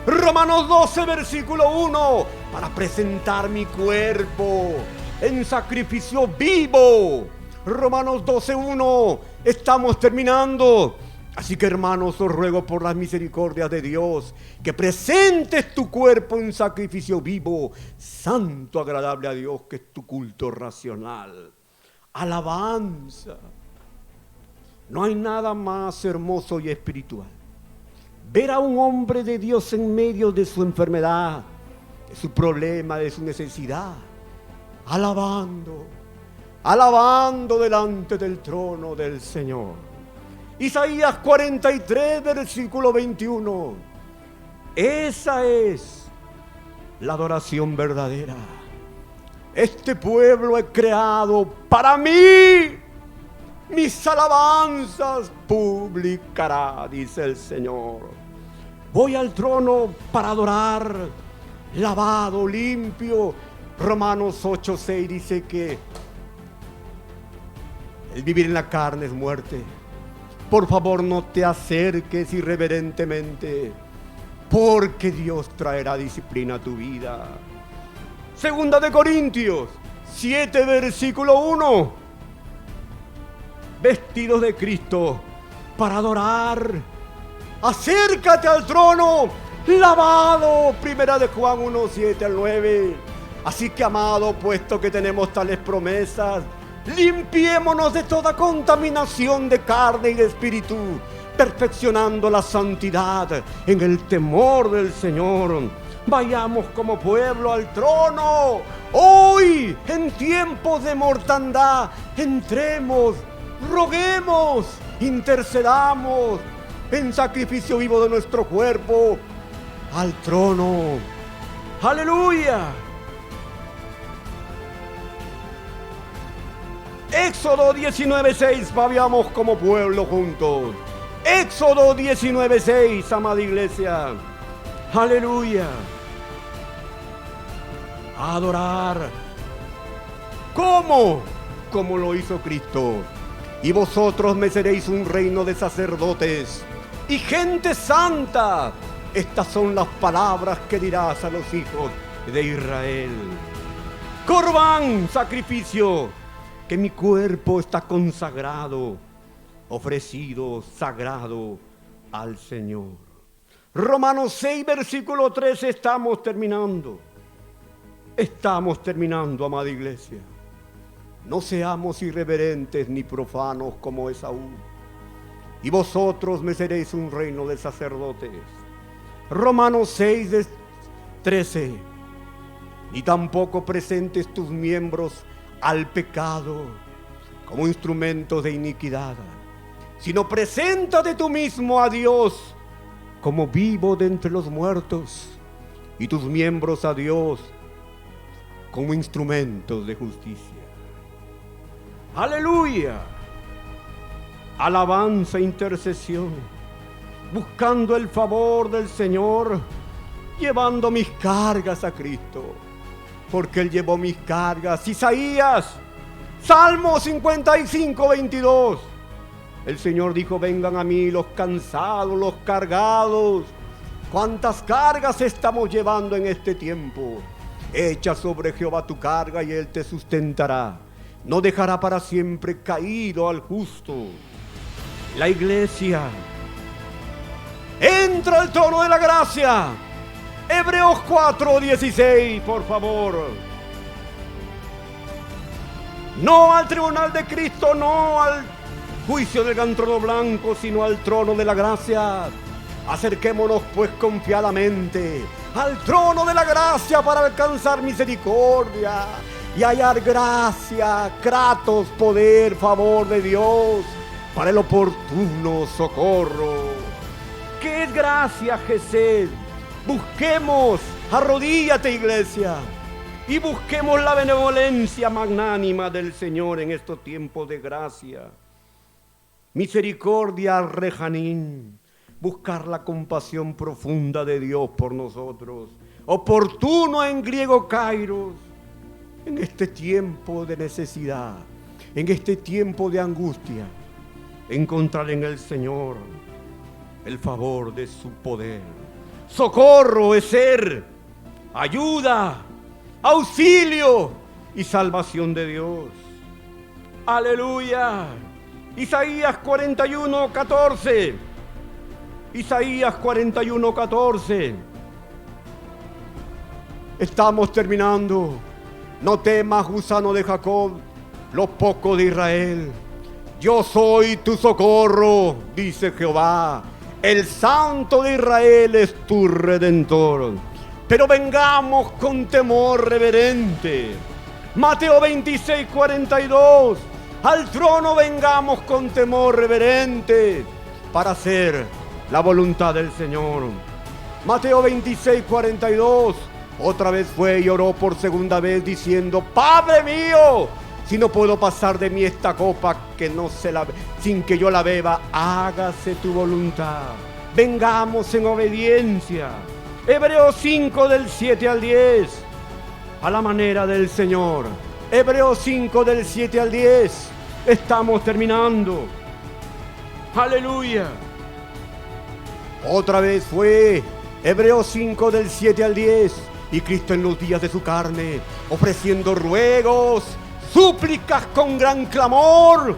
Romanos 12, versículo 1, para presentar mi cuerpo en sacrificio vivo. Romanos 12, 1, estamos terminando. Así que, hermanos, os ruego por las misericordias de Dios que presentes tu cuerpo en sacrificio vivo, santo, agradable a Dios, que es tu culto racional. Alabanza. No hay nada más hermoso y espiritual. Ver a un hombre de Dios en medio de su enfermedad, de su problema, de su necesidad, alabando delante del trono del Señor. Isaías 43, versículo 21. Esa es la adoración verdadera. Este pueblo he creado para mí. Mis alabanzas publicará, dice el Señor. Voy al trono para adorar, lavado, limpio. Romanos 8, 6 dice que el vivir en la carne es muerte. Por favor, no te acerques irreverentemente, porque Dios traerá disciplina a tu vida. Segunda de Corintios 7, versículo 1. Vestidos de Cristo para adorar. Acércate al trono, lavado. Primera de Juan 1, 7 al 9. Así que, amado, puesto que tenemos tales promesas, limpiémonos de toda contaminación de carne y de espíritu, perfeccionando la santidad en el temor del Señor. Vayamos como pueblo al trono. Hoy, en tiempos de mortandad, entremos, roguemos, intercedamos en sacrificio vivo de nuestro cuerpo al trono. ¡Aleluya! Éxodo 19:6, vayamos como pueblo juntos. Éxodo 19:6, amada iglesia. Aleluya. A adorar. ¿Cómo? Como lo hizo Cristo. Y vosotros me seréis un reino de sacerdotes y gente santa. Estas son las palabras que dirás a los hijos de Israel. Corbán, sacrificio. Que mi cuerpo está consagrado, ofrecido, sagrado al Señor. Romanos 6, versículo 13, estamos terminando. Estamos terminando, amada iglesia. No seamos irreverentes ni profanos como Esaú. y vosotros me seréis un reino de sacerdotes. Romanos 6:13. Ni tampoco presentes tus miembros al pecado como instrumentos de iniquidad, sino preséntate tú mismo a Dios como vivo de entre los muertos, y tus miembros a Dios como instrumentos de justicia. ¡Aleluya! Alabanza, intercesión, buscando el favor del Señor, llevando mis cargas a Cristo, porque Él llevó mis cargas. Isaías, Salmo 55:22. El Señor dijo: vengan a mí los cansados, los cargados. ¿Cuántas cargas estamos llevando en este tiempo? Echa sobre Jehová tu carga y Él te sustentará. No dejará para siempre caído al justo. La iglesia entra al trono de la gracia. Hebreos 4:16, por favor. No al tribunal de Cristo, no al juicio del gran trono blanco, sino al trono de la gracia. Acerquémonos pues confiadamente al trono de la gracia para alcanzar misericordia y hallar gracia, kratos, poder, favor de Dios para el oportuno socorro. ¿Qué es gracia, Gesed? Busquemos, arrodíllate, iglesia, y busquemos la benevolencia magnánima del Señor en estos tiempos de gracia. Misericordia, rejanín, buscar la compasión profunda de Dios por nosotros. Oportuno en griego, kairos, en este tiempo de necesidad, en este tiempo de angustia, encontrar en el Señor el favor de su poder. Socorro es ser, ayuda, auxilio y salvación de Dios. Aleluya. Isaías 41:14. Isaías 41:14. Estamos terminando. No temas, gusano de Jacob, los pocos de Israel. Yo soy tu socorro, dice Jehová. El Santo de Israel es tu Redentor. Pero vengamos con temor reverente. Mateo 26:42. Al trono vengamos con temor reverente para hacer la voluntad del Señor. Mateo 26:42. Otra vez fue y oró por segunda vez diciendo: Padre mío, si no puedo pasar de mí esta copa sin que yo la beba, hágase tu voluntad. Vengamos en obediencia. Hebreos 5 del 7 al 10. A la manera del Señor. Hebreos 5 del 7 al 10. Estamos terminando. Aleluya. Otra vez fue Hebreos 5 del 7 al 10. Y Cristo en los días de su carne, ofreciendo ruegos, súplicas con gran clamor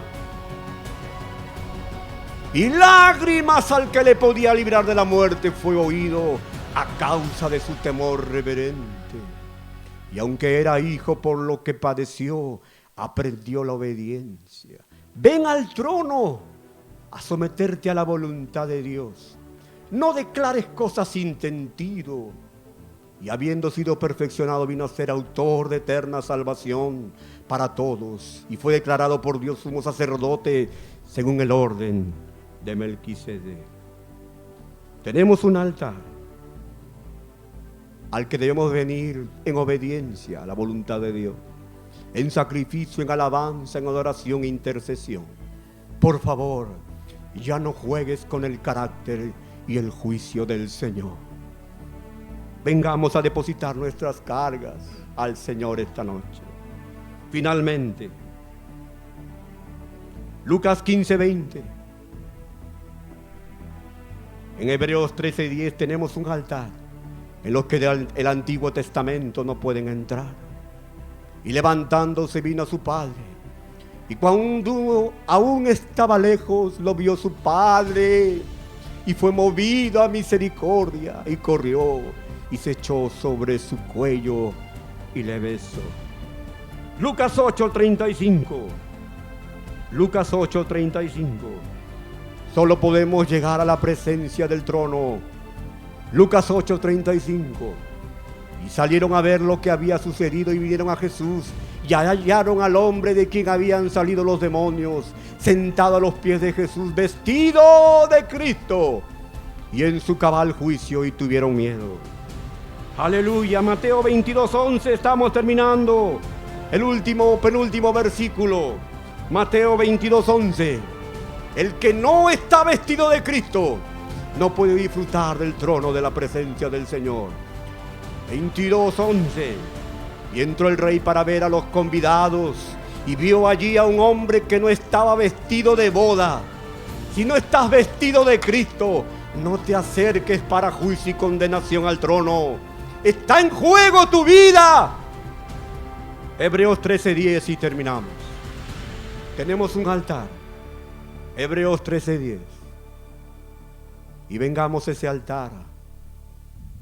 y lágrimas al que le podía librar de la muerte, fue oído a causa de su temor reverente. Y aunque era hijo, por lo que padeció, aprendió la obediencia. Ven al trono a someterte a la voluntad de Dios. No declares cosas sin sentido. Y habiendo sido perfeccionado, vino a ser autor de eterna salvación para todos. Y fue declarado por Dios sumo sacerdote según el orden de Melquisedec. Tenemos un altar al que debemos venir en obediencia a la voluntad de Dios, en sacrificio, en alabanza, en adoración e intercesión. Por favor, ya no juegues con el carácter y el juicio del Señor. Vengamos a depositar nuestras cargas al Señor esta noche. Finalmente, Lucas 15:20. En Hebreos 13:10 tenemos un altar en los que el Antiguo Testamento no pueden entrar. Y levantándose vino a su padre. Y cuando aún estaba lejos, lo vio su padre. Y fue movido a misericordia y corrió y se echó sobre su cuello y le besó. Lucas 8:35. Lucas 8:35. Solo podemos llegar a la presencia del trono. Lucas 8:35. Y salieron a ver lo que había sucedido y vinieron a Jesús y hallaron al hombre de quien habían salido los demonios, sentado a los pies de Jesús, vestido de Cristo y en su cabal juicio, y tuvieron miedo. Aleluya. Mateo 22:11, estamos terminando. El penúltimo versículo. Mateo 22:11. El que no está vestido de Cristo no puede disfrutar del trono de la presencia del Señor. 22:11. Y entró el rey para ver a los convidados y vio allí a un hombre que no estaba vestido de boda. Si no estás vestido de Cristo, no te acerques para juicio y condenación al trono. Está en juego tu vida. Hebreos 13:10 y terminamos. Tenemos un altar. Hebreos 13:10. Y vengamos a ese altar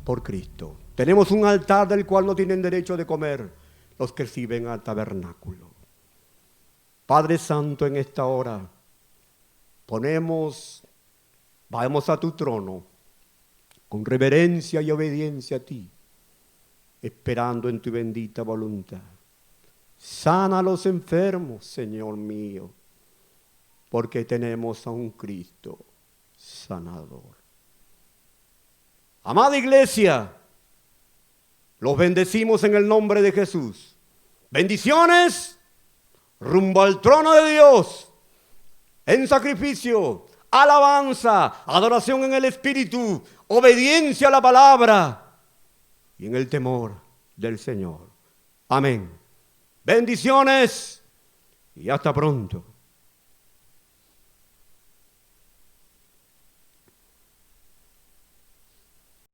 por Cristo. Tenemos un altar del cual no tienen derecho de comer los que sirven al tabernáculo. Padre Santo, en esta hora vamos a tu trono con reverencia y obediencia a ti, esperando en tu bendita voluntad. Sana a los enfermos, Señor mío, porque tenemos a un Cristo sanador. Amada iglesia, los bendecimos en el nombre de Jesús. Bendiciones rumbo al trono de Dios, en sacrificio, alabanza, adoración en el Espíritu, obediencia a la palabra y en el temor del Señor. Amén. Bendiciones y hasta pronto.